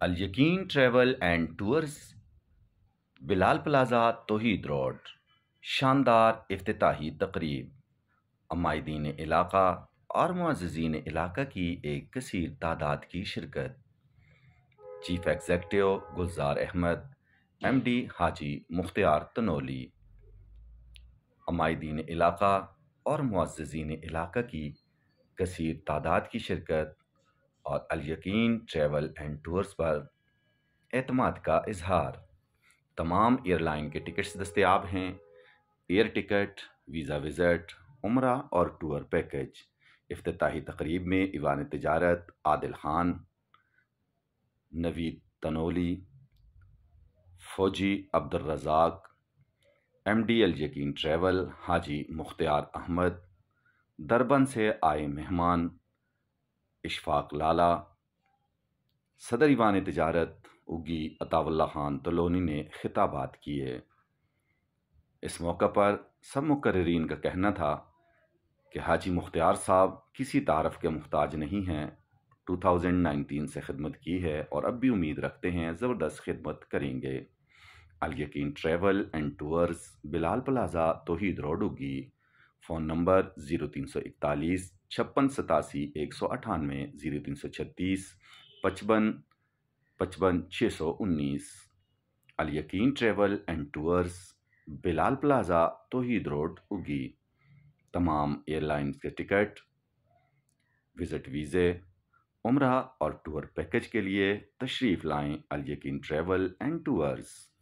الیقین travel and tours Bilal plaza Tauheed road شاندار افتتاحی تقریب عمائدین علاقہ اور معززین علاقہ کی ایک کثیر تعداد کی شرکت chief executive Gulzar Ahmed M D حاجی مختار تنولی عمائدین علاقہ اور معززین علاقہ کی کثیر تعداد کی شرکت اور الیقین ٹریول اینڈ ٹورز پر اعتماد کا اظہار۔ تمام ایئر لائن کے ٹکٹس دستیاب ہیں۔ ایئر ٹکٹ، ویزا وزٹ، عمرہ اور ٹور پیکج۔ افتتاحی تقریب میں ایوان تجارت عادل خان، نوید تنولی، فوجی عبدالرزاق، ایم ڈی الیقین ٹریول حاجی مختار احمد، دربن سے آئے مہمان اشفاق لالہ، صدر ایوان تجارت اگی عطا اللہ خان تلونی نے خطابات کیے۔ اس موقع پر سب مقررین کا کہنا تھا کہ حاجی مختار صاحب کسی تعارف کے محتاج نہیں ہیں، 2019 سے خدمت کی ہے اور اب بھی امید رکھتے ہیں زبردست خدمت کریں گے۔ Al Yaqeen travel and tours Bilal plaza Tauheed road Oghi, phone number 0341 56 87 198 0336 55 55 619۔ Al Yaqeen travel and tours Bilal plaza Tauheed road Oghi. تمام ایئر لائنز کے ٹکٹ، وزٹ ویزے، عمرہ اور ٹور پیکج کے لیے تشریف لائیں الیقین ٹریول اینڈ ٹورز۔